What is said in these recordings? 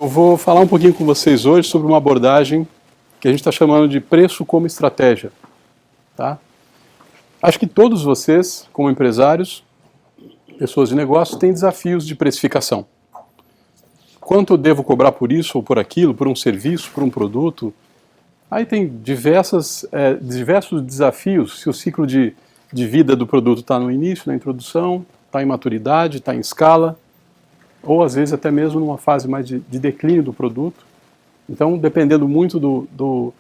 Eu vou falar um pouquinho com vocês hoje sobre uma abordagem que a gente está chamando de preço como estratégia. Tá? Acho que todos vocês, como empresários, pessoas de negócio, têm desafios de precificação. Quanto eu devo cobrar por isso ou por aquilo, por um serviço, por um produto? Aí tem diversos desafios, se o ciclo de vida do produto está no início, na introdução, está em maturidade, está em escala, ou às vezes até mesmo numa fase mais de declínio do produto. Então, dependendo muito do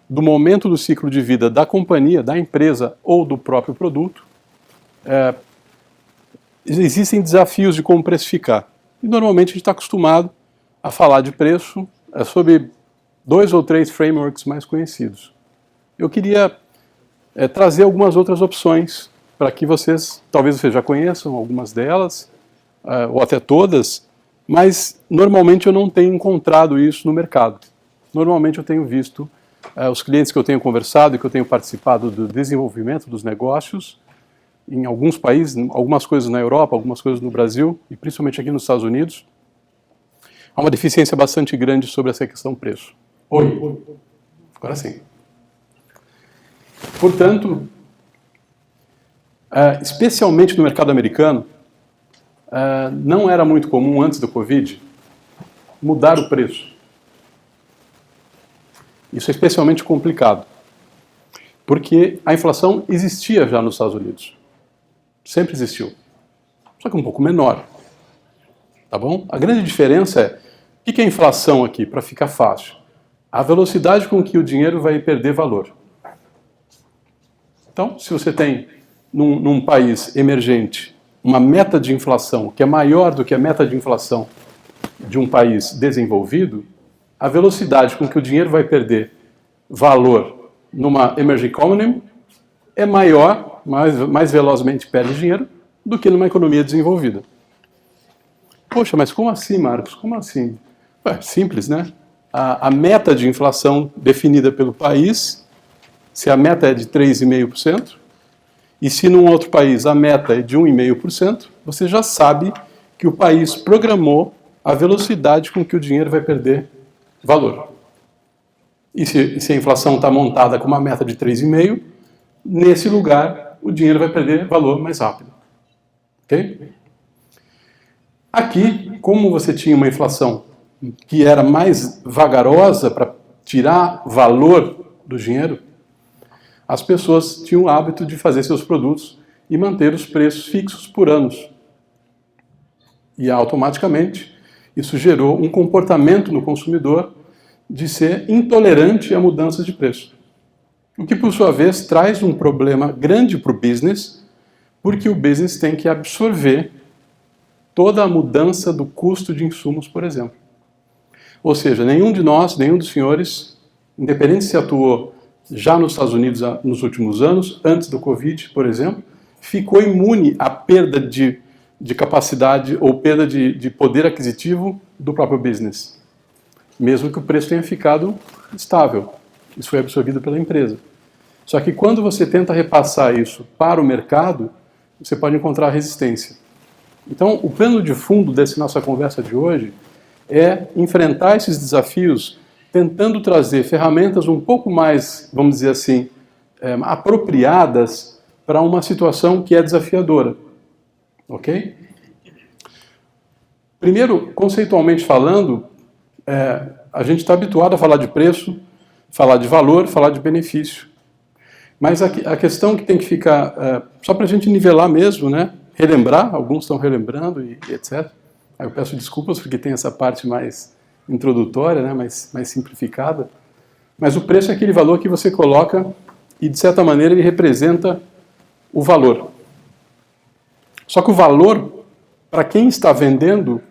momento do ciclo de vida da companhia, da empresa ou do próprio produto, existem desafios de como precificar. E normalmente a gente está acostumado a falar de preço sobre 2 ou 3 frameworks mais conhecidos. Eu queria trazer algumas outras opções para que talvez vocês já conheçam algumas delas, ou até todas, mas normalmente eu não tenho encontrado isso no mercado. Normalmente eu tenho visto os clientes que eu tenho conversado e que eu tenho participado do desenvolvimento dos negócios em alguns países, algumas coisas na Europa, algumas coisas no Brasil e principalmente aqui nos Estados Unidos, há uma deficiência bastante grande sobre essa questão preço. Oi. Agora sim. Portanto, especialmente no mercado americano, não era muito comum antes do Covid mudar o preço. Isso é especialmente complicado, porque a inflação existia já nos Estados Unidos. Sempre existiu. Só que um pouco menor. Tá bom? A grande diferença é, o que é inflação aqui, para ficar fácil? A velocidade com que o dinheiro vai perder valor. Então, se você tem, num país emergente, uma meta de inflação que é maior do que a meta de inflação de um país desenvolvido, a velocidade com que o dinheiro vai perder valor numa emerging economy é maior, mais velozmente perde dinheiro, do que numa economia desenvolvida. Poxa, mas como assim, Marcos? Como assim? Simples, né? A meta de inflação definida pelo país, se a meta é de 3,5%, e se num outro país a meta é de 1,5%, você já sabe que o país programou a velocidade com que o dinheiro vai perder valor. E se a inflação está montada com uma meta de 3,5%, nesse lugar o dinheiro vai perder valor mais rápido. Ok? Aqui, como você tinha uma inflação que era mais vagarosa para tirar valor do dinheiro, as pessoas tinham o hábito de fazer seus produtos e manter os preços fixos por anos. E automaticamente isso gerou um comportamento no consumidor de ser intolerante a mudanças de preço. O que, por sua vez, traz um problema grande para o business, porque o business tem que absorver toda a mudança do custo de insumos, por exemplo. Ou seja, nenhum de nós, nenhum dos senhores, independente se atuou já nos Estados Unidos nos últimos anos, antes do Covid, por exemplo, ficou imune à perda de capacidade ou perda de poder aquisitivo do próprio business, mesmo que o preço tenha ficado estável. Isso foi absorvido pela empresa. Só que quando você tenta repassar isso para o mercado, você pode encontrar resistência. Então, o plano de fundo dessa nossa conversa de hoje é enfrentar esses desafios tentando trazer ferramentas um pouco mais, vamos dizer assim, apropriadas para uma situação que é desafiadora. Ok? Primeiro, conceitualmente falando, a gente está habituado a falar de preço, falar de valor, falar de benefício. Mas a questão que tem que ficar, só para a gente nivelar mesmo, né? Relembrar, alguns estão relembrando e etc. Aí eu peço desculpas porque tem essa parte mais introdutória, né? mais simplificada. Mas o preço é aquele valor que você coloca e, de certa maneira, ele representa o valor. Só que o valor, para quem está vendendo,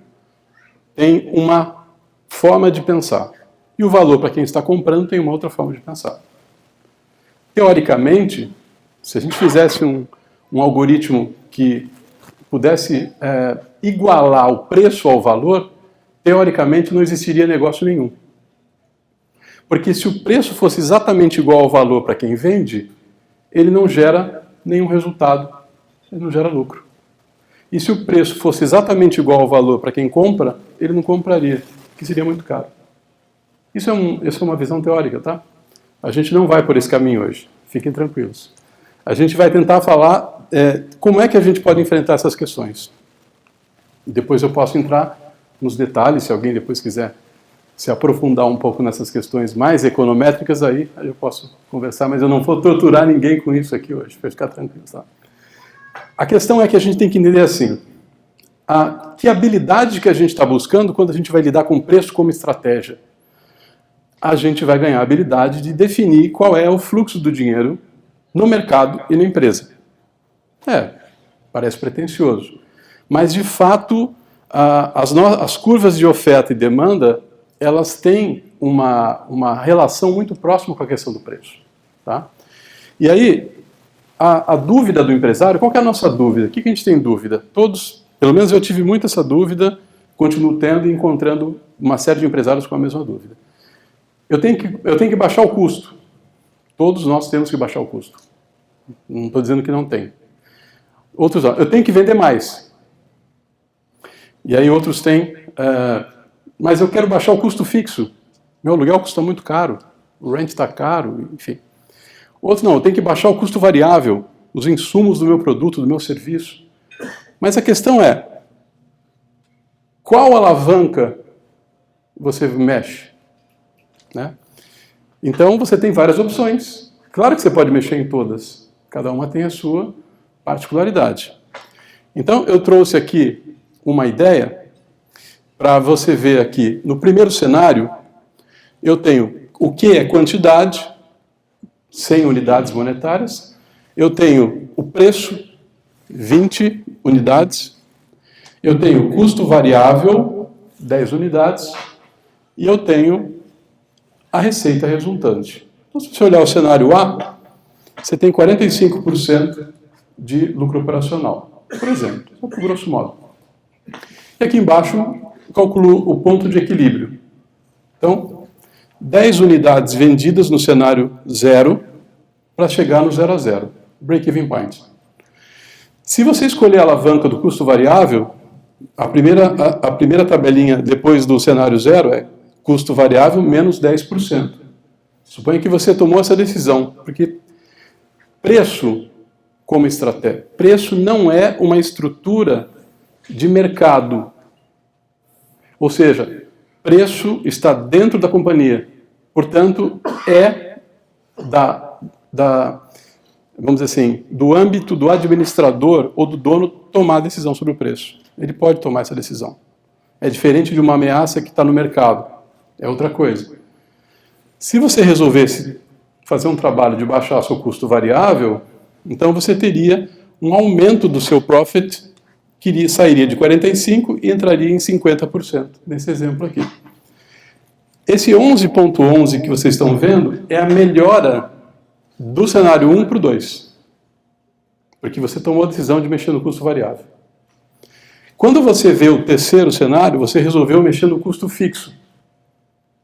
tem uma forma de pensar. E o valor, para quem está comprando, tem uma outra forma de pensar. Teoricamente, se a gente fizesse um algoritmo que pudesse igualar o preço ao valor, teoricamente não existiria negócio nenhum. Porque se o preço fosse exatamente igual ao valor para quem vende, ele não gera nenhum resultado, ele não gera lucro. E se o preço fosse exatamente igual ao valor para quem compra, ele não compraria. que seria muito caro. Isso é uma visão teórica, tá? A gente não vai por esse caminho hoje, fiquem tranquilos. A gente vai tentar falar como é que a gente pode enfrentar essas questões. Depois eu posso entrar nos detalhes, se alguém depois quiser se aprofundar um pouco nessas questões mais econométricas, aí eu posso conversar, mas eu não vou torturar ninguém com isso aqui hoje, para ficar tranquilo, tá? A questão é que a gente tem que entender assim, que habilidade que a gente está buscando quando a gente vai lidar com preço como estratégia? A gente vai ganhar a habilidade de definir qual é o fluxo do dinheiro no mercado e na empresa. Parece pretensioso. Mas, de fato, as curvas de oferta e demanda, elas têm uma relação muito próxima com a questão do preço. Tá? E aí, a dúvida do empresário, qual que é a nossa dúvida? O que a gente tem dúvida? Todos, pelo menos eu tive muito essa dúvida, continuo tendo e encontrando uma série de empresários com a mesma dúvida. Eu tenho que baixar o custo. Todos nós temos que baixar o custo. Não estou dizendo que não tem. Outros, eu tenho que vender mais. E aí outros têm, mas eu quero baixar o custo fixo. Meu aluguel custa muito caro, o rent está caro, enfim. Outros não, eu tenho que baixar o custo variável, os insumos do meu produto, do meu serviço. Mas a questão é, qual alavanca você mexe? Né? Então você tem várias opções. Claro que você pode mexer em todas. Cada uma tem a sua particularidade. Então eu trouxe aqui uma ideia para você ver aqui. No primeiro cenário, eu tenho o que é quantidade, 100 unidades monetárias. Eu tenho o preço, 20 unidades. Eu tenho o custo variável, 10 unidades. E eu tenho a receita resultante. Então, se você olhar o cenário A, você tem 45% de lucro operacional, por exemplo, só por grosso modo. E aqui embaixo, calculo o ponto de equilíbrio. Então, 10 unidades vendidas no cenário 0 para chegar no 0 a 0, break-even point. Se você escolher a alavanca do custo variável, a primeira tabelinha depois do cenário 0 é custo variável menos 10%. Suponha que você tomou essa decisão, porque preço como estratégia. Preço não é uma estrutura de mercado. Ou seja, preço está dentro da companhia. Portanto, é vamos dizer assim, do âmbito do administrador ou do dono tomar a decisão sobre o preço. Ele pode tomar essa decisão. É diferente de uma ameaça que está no mercado. É outra coisa. Se você resolvesse fazer um trabalho de baixar seu custo variável, então você teria um aumento do seu profit que sairia de 45% e entraria em 50%, nesse exemplo aqui. Esse 11.11 que vocês estão vendo é a melhora do cenário 1 para o 2. Porque você tomou a decisão de mexer no custo variável. Quando você vê o terceiro cenário, você resolveu mexer no custo fixo.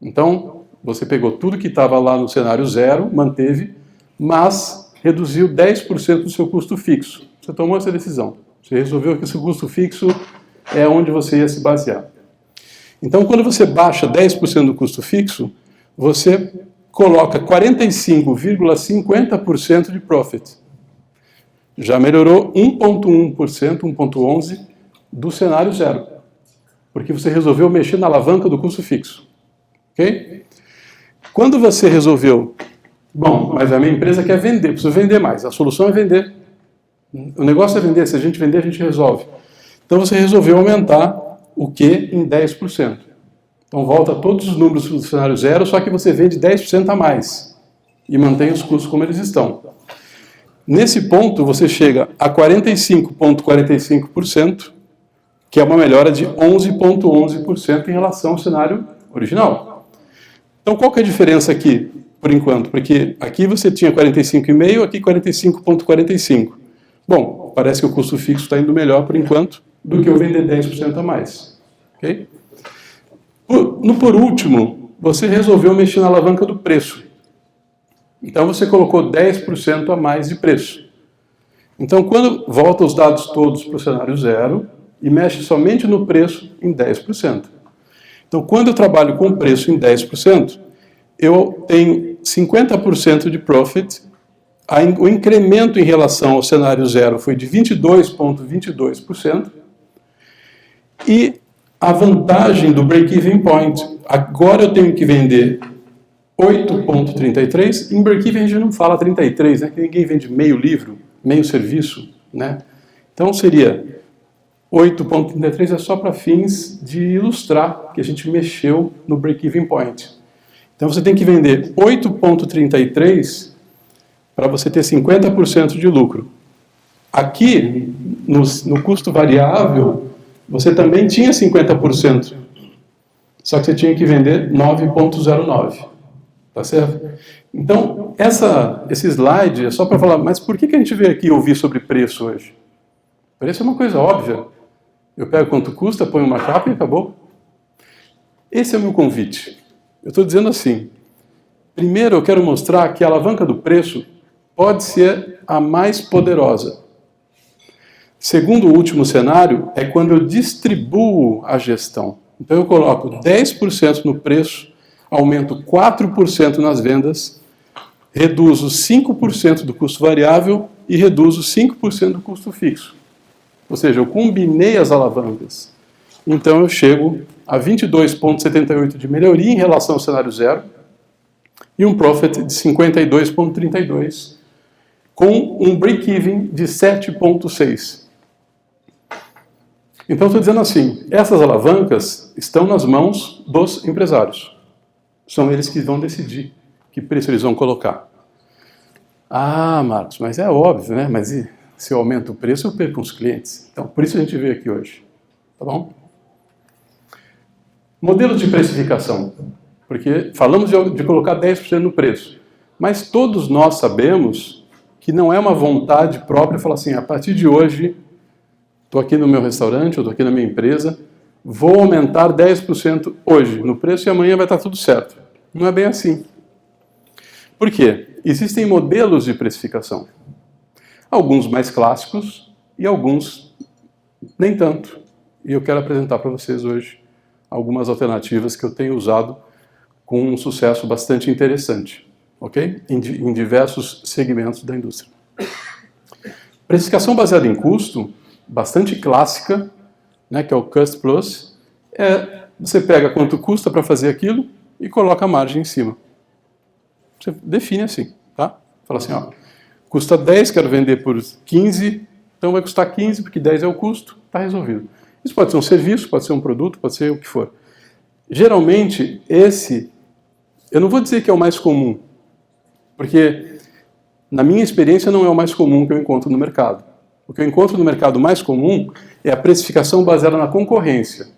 Então, você pegou tudo que estava lá no cenário 0, manteve, mas reduziu 10% do seu custo fixo. Você tomou essa decisão. Você resolveu que esse custo fixo é onde você ia se basear. Então, quando você baixa 10% do custo fixo, você coloca 45,50% de profit. Já melhorou 1,1%, 1,11% do cenário 0. Porque você resolveu mexer na alavanca do custo fixo. Ok? Quando você resolveu, bom, mas a minha empresa quer vender, preciso vender mais. A solução é vender. O negócio é vender, se a gente vender, a gente resolve. Então você resolveu aumentar o Q em 10%. Então volta todos os números do cenário 0, só que você vende 10% a mais e mantém os custos como eles estão. Nesse ponto você chega a 45,45%, que é uma melhora de 11,11% em relação ao cenário original. Então, qual que é a diferença aqui, por enquanto? Porque aqui você tinha 45,5%, aqui 45,45%. Bom, parece que o custo fixo está indo melhor, por enquanto, do que eu vender 10% a mais. Okay? Por último, você resolveu mexer na alavanca do preço. Então, você colocou 10% a mais de preço. Então, quando volta os dados todos para o cenário 0 e mexe somente no preço em 10%. Então, quando eu trabalho com preço em 10%, eu tenho 50% de profit. O incremento em relação ao cenário zero foi de 22,22%. E a vantagem do break-even point, agora eu tenho que vender 8,33. Em break-even a gente não fala 33, né? Que ninguém vende meio livro, meio serviço, né? Então seria 8,33 é só para fins de ilustrar que a gente mexeu no break-even point. Então você tem que vender 8,33 para você ter 50% de lucro. Aqui, no custo variável, você também tinha 50%. Só que você tinha que vender 9,09. Tá certo? Então, esse slide é só para falar, mas por que a gente veio aqui ouvir sobre preço hoje? Preço é uma coisa óbvia. Eu pego quanto custa, ponho uma capa e acabou. Esse é o meu convite. Eu estou dizendo assim, primeiro eu quero mostrar que a alavanca do preço pode ser a mais poderosa. Segundo o último cenário, é quando eu distribuo a gestão. Então eu coloco 10% no preço, aumento 4% nas vendas, reduzo 5% do custo variável e reduzo 5% do custo fixo. Ou seja, eu combinei as alavancas. Então eu chego a 22,78 de melhoria em relação ao cenário zero e um profit de 52,32 com um break-even de 7,6. Então estou dizendo assim, essas alavancas estão nas mãos dos empresários. São eles que vão decidir que preço eles vão colocar. Ah, Marcos, mas é óbvio, né? Mas se eu aumento o preço, eu perco os clientes. Então, por isso a gente veio aqui hoje. Tá bom? Modelos de precificação. Porque falamos de colocar 10% no preço. Mas todos nós sabemos que não é uma vontade própria falar assim, a partir de hoje, estou aqui no meu restaurante, eu estou aqui na minha empresa, vou aumentar 10% hoje no preço e amanhã vai estar tudo certo. Não é bem assim. Por quê? Existem modelos de precificação. Alguns mais clássicos e alguns nem tanto. E eu quero apresentar para vocês hoje algumas alternativas que eu tenho usado com um sucesso bastante interessante, ok? Em diversos segmentos da indústria. Precificação baseada em custo, bastante clássica, né, que é o Cost Plus, você pega quanto custa para fazer aquilo e coloca a margem em cima. Você define assim, tá? Fala assim, ó, custa 10, quero vender por 15, então vai custar 15, porque 10 é o custo, está resolvido. Isso pode ser um serviço, pode ser um produto, pode ser o que for. Geralmente, eu não vou dizer que é o mais comum, porque na minha experiência não é o mais comum que eu encontro no mercado. O que eu encontro no mercado mais comum é a precificação baseada na concorrência.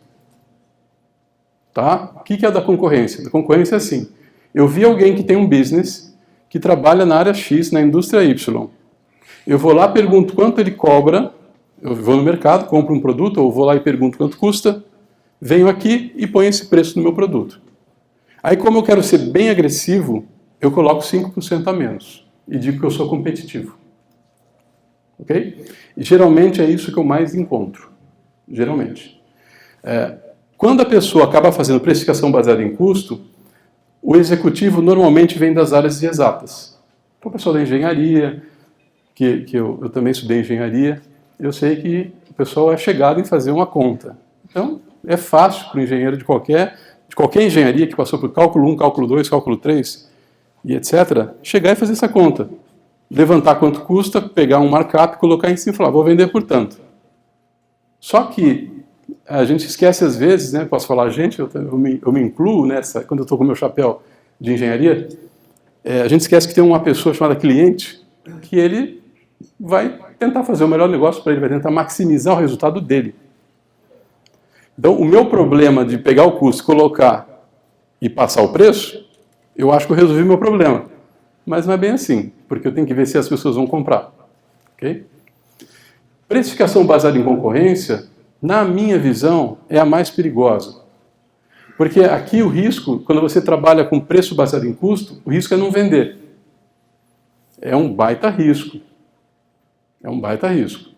Tá? O que é da concorrência? A concorrência é assim. Eu vi alguém que tem um business que trabalha na área X, na indústria Y. Eu vou lá, pergunto quanto ele cobra, eu vou no mercado, compro um produto, ou vou lá e pergunto quanto custa, venho aqui e ponho esse preço no meu produto. Aí, como eu quero ser bem agressivo, eu coloco 5% a menos e digo que eu sou competitivo. Ok? E geralmente é isso que eu mais encontro. Geralmente. Quando a pessoa acaba fazendo precificação baseada em custo, o executivo normalmente vem das áreas de exatas. Então, o pessoal da engenharia, que eu também estudei engenharia, eu sei que o pessoal é chegado em fazer uma conta. Então, é fácil para o engenheiro de qualquer engenharia que passou por cálculo 1, cálculo 2, cálculo 3 e etc., chegar e fazer essa conta. Levantar quanto custa, pegar um markup, colocar em cima e falar, vou vender por tanto. Só que a gente esquece às vezes, né, posso falar a gente, eu me incluo nessa, quando eu estou com o meu chapéu de engenharia, a gente esquece que tem uma pessoa chamada cliente, que ele vai tentar fazer o melhor negócio para ele, vai tentar maximizar o resultado dele. Então, o meu problema de pegar o custo, colocar e passar o preço, eu acho que eu resolvi o meu problema. Mas não é bem assim, porque eu tenho que ver se as pessoas vão comprar. Okay? Precificação baseada em concorrência, na minha visão, é a mais perigosa. Porque aqui o risco, quando você trabalha com preço baseado em custo, o risco é não vender. É um baita risco. É um baita risco.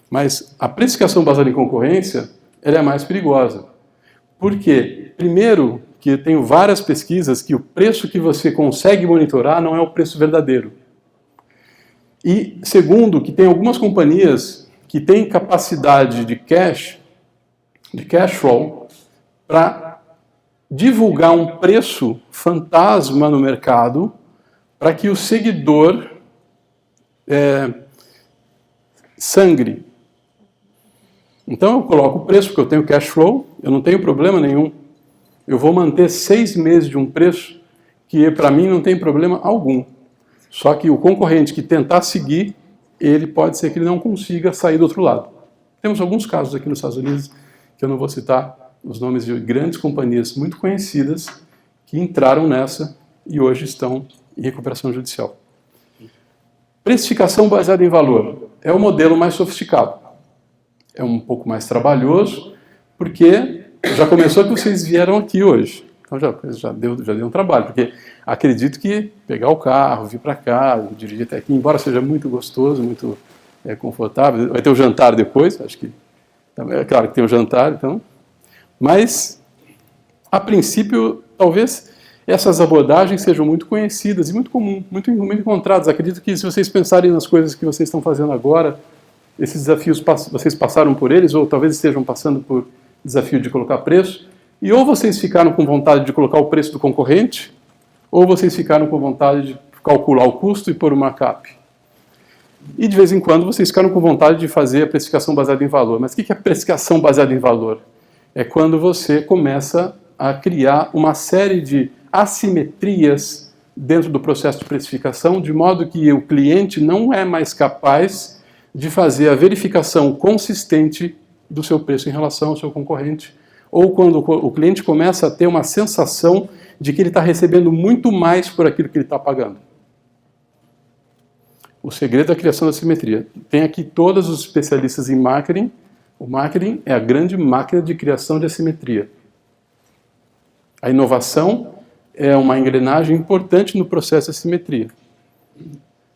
Mas a precificação baseada em concorrência, ela é a mais perigosa. Por quê? Primeiro, que eu tenho várias pesquisas que o preço que você consegue monitorar não é o preço verdadeiro. E segundo, que tem algumas companhias que têm capacidade de cash flow, para divulgar um preço fantasma no mercado para que o seguidor sangre. Então eu coloco o preço, porque eu tenho cash flow, eu não tenho problema nenhum. Eu vou manter 6 meses de um preço que para mim não tem problema algum. Só que o concorrente que tentar seguir, ele pode ser que ele não consiga sair do outro lado. Temos alguns casos aqui nos Estados Unidos, que eu não vou citar os nomes de grandes companhias muito conhecidas, que entraram nessa e hoje estão em recuperação judicial. Precificação baseada em valor é o modelo mais sofisticado. É um pouco mais trabalhoso, porque já começou que vocês vieram aqui hoje. Então já deu um trabalho, porque acredito que pegar o carro, vir para cá, dirigir até aqui, embora seja muito gostoso, muito confortável, vai ter o jantar depois, acho que é claro que tem o jantar, então, mas a princípio talvez essas abordagens sejam muito conhecidas e muito comuns, muito encontradas. Acredito que se vocês pensarem nas coisas que vocês estão fazendo agora, esses desafios vocês passaram por eles, ou talvez estejam passando por desafio de colocar preço, e ou vocês ficaram com vontade de colocar o preço do concorrente, ou vocês ficaram com vontade de calcular o custo e pôr o markup. E de vez em quando vocês ficaram com vontade de fazer a precificação baseada em valor. Mas o que é precificação baseada em valor? É quando você começa a criar uma série de assimetrias dentro do processo de precificação, de modo que o cliente não é mais capaz de fazer a verificação consistente do seu preço em relação ao seu concorrente, ou quando o cliente começa a ter uma sensação de que ele está recebendo muito mais por aquilo que ele está pagando. O segredo da criação da simetria. Tem aqui todos os especialistas em marketing. O marketing é a grande máquina de criação de assimetria. A inovação é uma engrenagem importante no processo de assimetria.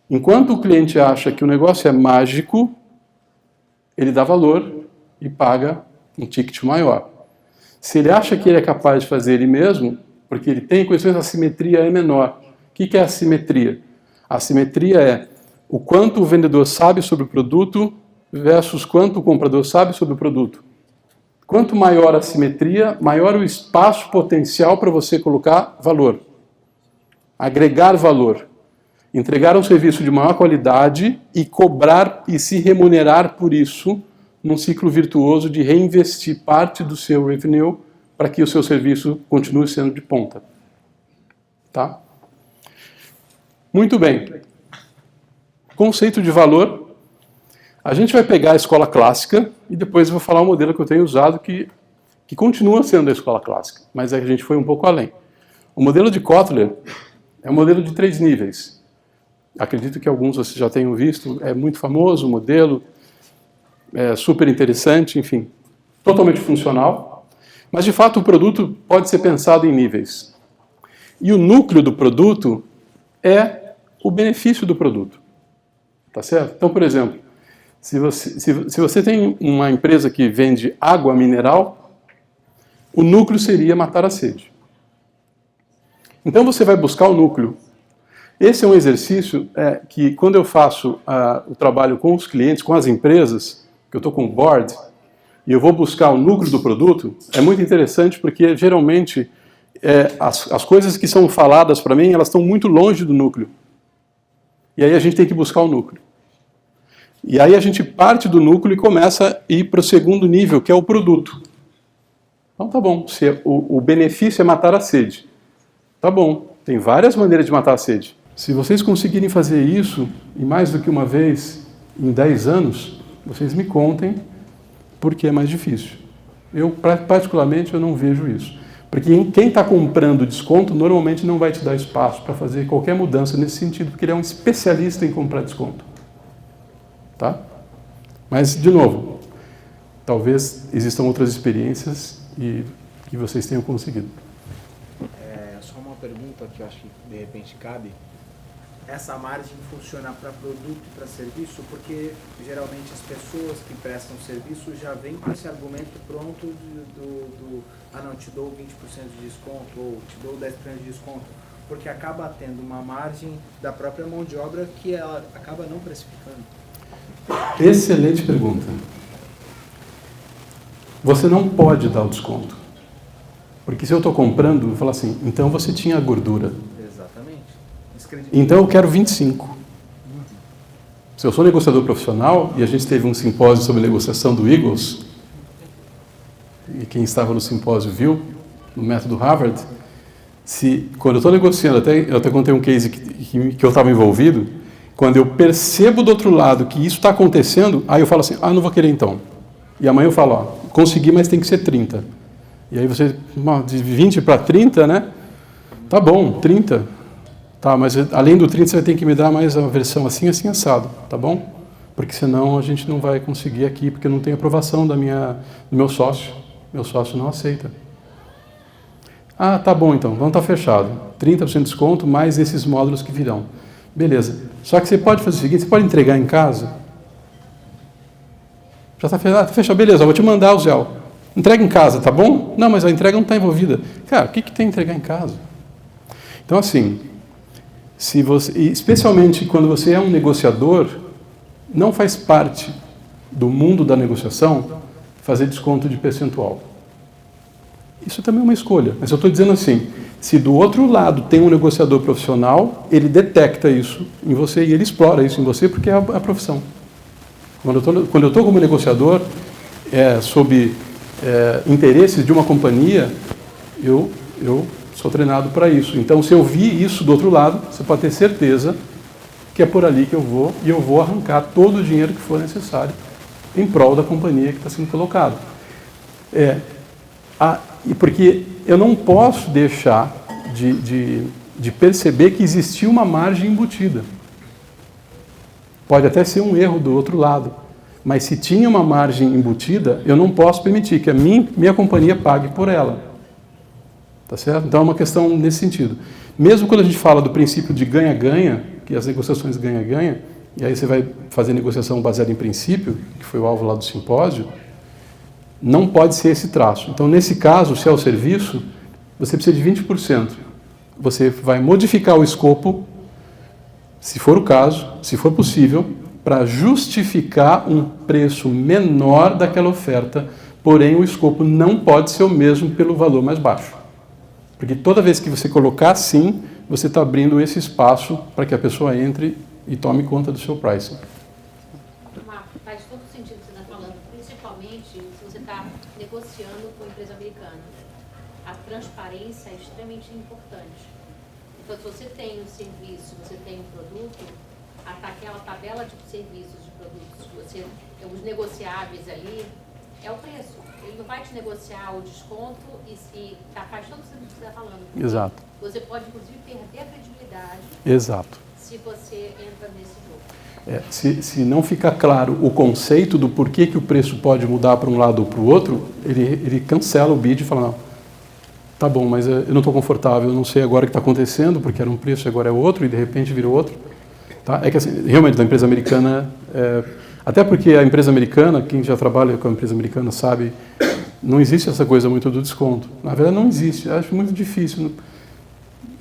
Enquanto o cliente acha que o negócio é mágico, ele dá valor e paga um ticket maior. Se ele acha que ele é capaz de fazer ele mesmo, porque ele tem conhecimento, a simetria é menor. O que é a simetria? A simetria é o quanto o vendedor sabe sobre o produto versus quanto o comprador sabe sobre o produto. Quanto maior a simetria, maior o espaço potencial para você colocar valor. Agregar valor. Entregar um serviço de maior qualidade e cobrar e se remunerar por isso num ciclo virtuoso de reinvestir parte do seu revenue para que o seu serviço continue sendo de ponta. Tá? Muito bem. Conceito de valor. A gente vai pegar a escola clássica e depois eu vou falar um modelo que eu tenho usado que continua sendo a escola clássica, mas a gente foi um pouco além. O modelo de Kotler é um modelo de 3 níveis. Acredito que alguns vocês já tenham visto, é muito famoso o modelo, é super interessante, enfim, totalmente funcional. Mas, de fato, o produto pode ser pensado em níveis. E o núcleo do produto é o benefício do produto. Tá certo? Então, por exemplo, se você tem uma empresa que vende água mineral, o núcleo seria matar a sede. Então, você vai buscar o núcleo. Esse é um exercício que, quando eu faço o trabalho com os clientes, com as empresas, que eu estou com o board, e eu vou buscar o núcleo do produto, é muito interessante porque, geralmente, as coisas que são faladas para mim, elas estão muito longe do núcleo. E aí a gente tem que buscar o núcleo. E aí a gente parte do núcleo e começa a ir para o segundo nível, que é o produto. Então tá bom, se o benefício é matar a sede. Tá bom, tem várias maneiras de matar a sede. Se vocês conseguirem fazer isso, e mais do que uma vez, em 10 anos, vocês me contem por que é mais difícil. Eu, particularmente, eu não vejo isso. Porque quem está comprando desconto, normalmente não vai te dar espaço para fazer qualquer mudança nesse sentido, porque ele é um especialista em comprar desconto. Tá? Mas, de novo, talvez existam outras experiências e que vocês tenham conseguido. Só uma pergunta que eu acho que, de repente, cabe. essa margem funciona para produto e para serviço? Porque geralmente as pessoas que prestam serviço já vêm com esse argumento pronto não, te dou 20% de desconto ou te dou 10% de desconto, porque acaba tendo uma margem da própria mão de obra que ela acaba não precificando. Excelente pergunta. Você não pode dar o desconto. Porque se eu estou comprando, eu vou falar assim, então você tinha gordura. Exatamente. Então eu quero 25. Se eu sou negociador profissional, e a gente teve um simpósio sobre negociação do Eagles, e quem estava no simpósio viu, no método Harvard, quando eu estou negociando, eu até contei um case que eu estava envolvido, quando eu percebo do outro lado que isso está acontecendo, aí eu falo assim, não vou querer então. E amanhã eu falo, consegui, mas tem que ser 30. E aí você, de 20 para 30, né? Tá bom, 30. Tá, mas além do 30 você vai ter que me dar mais uma versão assim, assim, assado, tá bom? Porque senão a gente não vai conseguir aqui, porque não tem aprovação do meu sócio. Meu sócio não aceita. Tá bom então, vamos estar fechado. 30% de desconto, mais esses módulos que virão. Beleza. Só que você pode fazer o seguinte, você pode entregar em casa. Já está fechado? Tá fechado, beleza, eu vou te mandar o Zé. Entrega em casa, tá bom? Não, mas a entrega não está envolvida. Cara, o que tem entregar em casa? Então, assim, especialmente quando você é um negociador, não faz parte do mundo da negociação fazer desconto de percentual. Isso também é uma escolha. Mas eu estou dizendo assim, se do outro lado tem um negociador profissional, ele detecta isso em você e ele explora isso em você porque é a profissão. Quando eu estou como negociador, sob interesses de uma companhia, eu sou treinado para isso. Então, se eu vi isso do outro lado, você pode ter certeza que é por ali que eu vou e eu vou arrancar todo o dinheiro que for necessário em prol da companhia que está sendo colocado. Porque eu não posso deixar de perceber que existia uma margem embutida. Pode até ser um erro do outro lado, mas se tinha uma margem embutida, eu não posso permitir que a minha companhia pague por ela. Tá certo? Então é uma questão nesse sentido. Mesmo quando a gente fala do princípio de ganha-ganha, que as negociações ganha-ganha, e aí você vai fazer negociação baseada em princípio, que foi o alvo lá do simpósio, não pode ser esse traço. Então, nesse caso, se é o serviço, você precisa de 20%. Você vai modificar o escopo, se for o caso, se for possível, para justificar um preço menor daquela oferta, porém o escopo não pode ser o mesmo pelo valor mais baixo. Porque toda vez que você colocar assim, você está abrindo esse espaço para que a pessoa entre e tome conta do seu pricing. Faz todo sentido o que você está falando, principalmente se você está negociando com uma empresa americana. A transparência é extremamente importante. Então, se você tem um serviço, você tem um produto, aquela tabela de serviços, de produtos, os negociáveis ali, é o preço. Ele não vai te negociar o desconto faz todo sentido o que você está falando. Exato. Você pode, inclusive, perder a credibilidade. Exato. Se você entra nesse jogo. Se não ficar claro o conceito do porquê que o preço pode mudar para um lado ou para o outro, ele cancela o bid e fala, não, tá bom, mas eu não estou confortável, eu não sei agora o que está acontecendo, porque era um preço e agora é outro, e de repente virou outro. Tá? É que assim, realmente, a empresa americana, até porque a empresa americana, quem já trabalha com a empresa americana sabe, não existe essa coisa muito do desconto. Na verdade, não existe, eu acho muito difícil.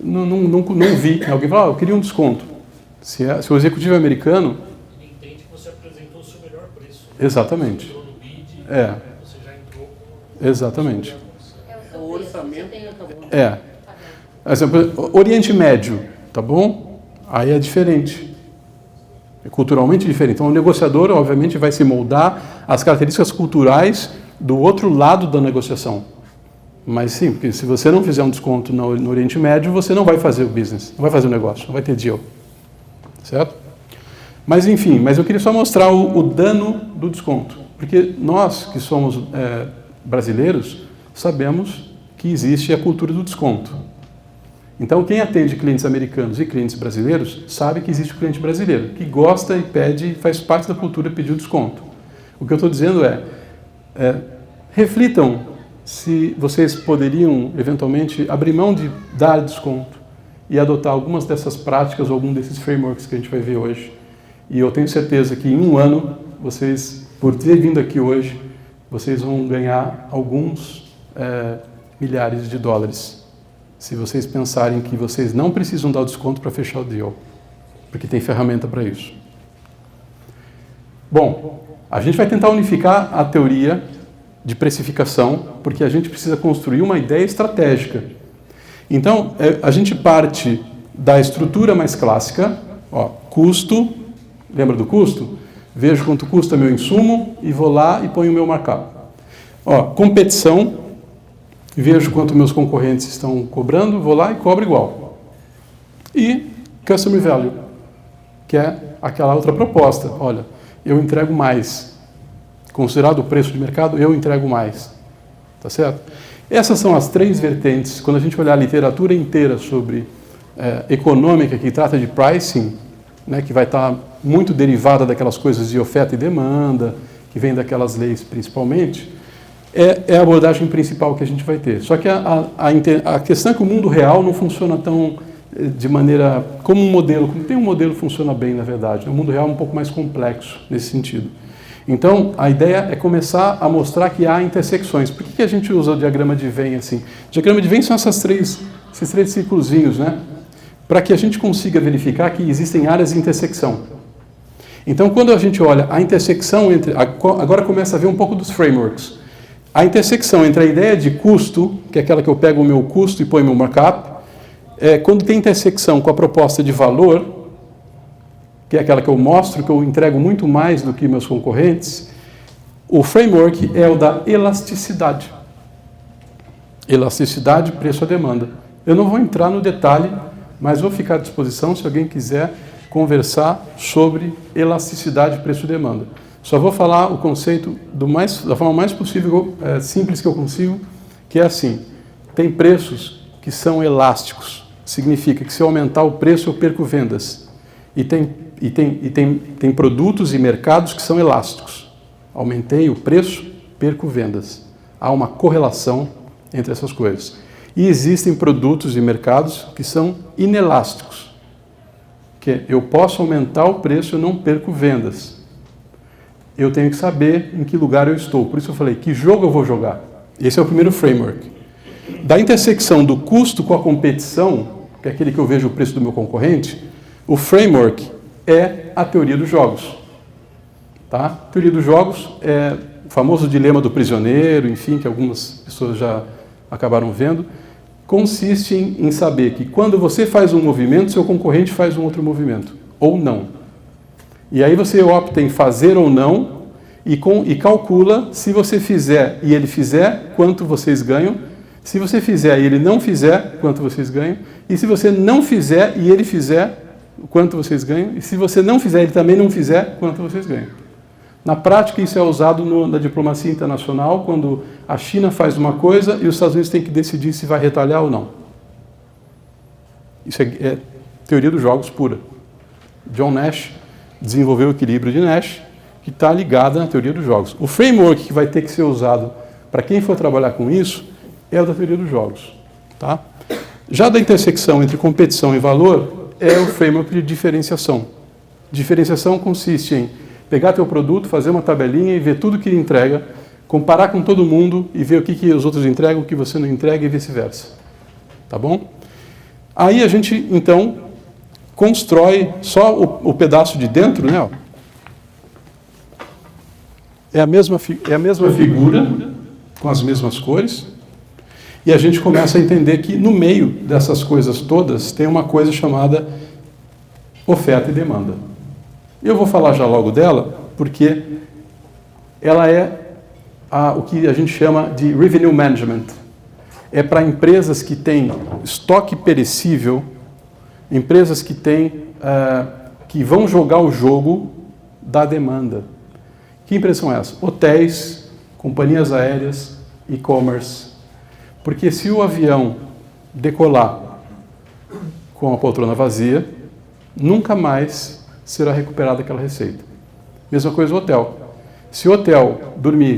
Não vi alguém falar, eu queria um desconto. Se o executivo é americano... Ele entende que você apresentou o seu melhor preço. Exatamente. Você entrou no bid, você já entrou com... Exatamente. O orçamento acabou. Exemplo, Oriente Médio, tá bom? Aí é diferente. É culturalmente diferente. Então, o negociador, obviamente, vai se moldar às características culturais do outro lado da negociação. Mas sim, porque se você não fizer um desconto no Oriente Médio, você não vai fazer o business, não vai fazer o negócio, não vai ter deal. Certo? Mas, enfim, eu queria só mostrar o dano do desconto. Porque nós, que somos brasileiros, sabemos que existe a cultura do desconto. Então, quem atende clientes americanos e clientes brasileiros, sabe que existe o cliente brasileiro, que gosta e pede, faz parte da cultura pedir o desconto. O que eu estou dizendo reflitam se vocês poderiam, eventualmente, abrir mão de dar desconto e adotar algumas dessas práticas ou algum desses frameworks que a gente vai ver hoje. E eu tenho certeza que em um ano, vocês, por ter vindo aqui hoje, vocês vão ganhar alguns milhares de dólares. Se vocês pensarem que vocês não precisam dar o desconto para fechar o deal, porque tem ferramenta para isso. Bom, a gente vai tentar unificar a teoria de precificação, porque a gente precisa construir uma ideia estratégica. Então, a gente parte da estrutura mais clássica, ó, custo, lembra do custo? Vejo quanto custa meu insumo e vou lá e ponho o meu markup. Ó, competição, vejo quanto meus concorrentes estão cobrando, vou lá e cobro igual. E customer value, que é aquela outra proposta. Olha, eu entrego mais. Considerado o preço de mercado, eu entrego mais. Tá certo? Essas são as três vertentes. Quando a gente olhar a literatura inteira sobre econômica, que trata de pricing, né, que vai estar muito derivada daquelas coisas de oferta e demanda, que vem daquelas leis principalmente, é a abordagem principal que a gente vai ter. Só que a questão é que o mundo real não funciona tão de maneira como um modelo, como tem um modelo que funciona bem, na verdade. O mundo real é um pouco mais complexo nesse sentido. Então, a ideia é começar a mostrar que há intersecções. Por que a gente usa o diagrama de Venn assim? O diagrama de Venn são esses três círculozinhos, né? Para que a gente consiga verificar que existem áreas de intersecção. Então, quando a gente olha a intersecção entre... Agora começa a ver um pouco dos frameworks. A intersecção entre a ideia de custo, que é aquela que eu pego o meu custo e ponho meu markup, quando tem intersecção com a proposta de valor, que é aquela que eu mostro que eu entrego muito mais do que meus concorrentes, o framework é o da elasticidade. Elasticidade, preço à demanda. Eu não vou entrar no detalhe, mas vou ficar à disposição se alguém quiser conversar sobre elasticidade, preço e demanda. Só vou falar o conceito da forma mais possível, simples que eu consigo, que é assim, tem preços que são elásticos. Significa que se eu aumentar o preço, eu perco vendas. E tem produtos e mercados que são elásticos. Aumentei o preço, perco vendas. Há uma correlação entre essas coisas. E existem produtos e mercados que são inelásticos. Que eu posso aumentar o preço e eu não perco vendas. Eu tenho que saber em que lugar eu estou. Por isso eu falei, que jogo eu vou jogar? Esse é o primeiro framework. Da intersecção do custo com a competição, que é aquele que eu vejo o preço do meu concorrente, o framework é a teoria dos jogos. Tá? A teoria dos jogos é o famoso dilema do prisioneiro, enfim, que algumas pessoas já acabaram vendo, consiste em saber que quando você faz um movimento, seu concorrente faz um outro movimento, ou não. E aí você opta em fazer ou não e calcula se você fizer e ele fizer, quanto vocês ganham. Se você fizer e ele não fizer, quanto vocês ganham. E se você não fizer e ele fizer, quanto vocês ganham. E se você não fizer e ele também não fizer, quanto vocês ganham. Na prática, isso é usado na diplomacia internacional, quando a China faz uma coisa e os Estados Unidos têm que decidir se vai retalhar ou não. Isso é teoria dos jogos pura. John Nash desenvolveu o equilíbrio de Nash, que está ligada à teoria dos jogos. O framework que vai ter que ser usado para quem for trabalhar com isso é o da teoria dos jogos. Tá? Já da intersecção entre competição e valor é o framework de diferenciação. Diferenciação consiste em pegar teu produto, fazer uma tabelinha e ver tudo que ele entrega, comparar com todo mundo e ver o que os outros entregam, o que você não entrega e vice-versa. Tá bom? Aí a gente, então, constrói só o pedaço de dentro, né? Ó. É a mesma figura, com as mesmas cores, e a gente começa a entender que no meio dessas coisas todas tem uma coisa chamada oferta e demanda. Eu vou falar já logo dela, porque ela é o que a gente chama de revenue management. É para empresas que têm estoque perecível, empresas que que vão jogar o jogo da demanda. Que empresas são essas? Hotéis, companhias aéreas, e-commerce. Porque se o avião decolar com a poltrona vazia, nunca mais será recuperada aquela receita. Mesma coisa o hotel. Se o hotel dormir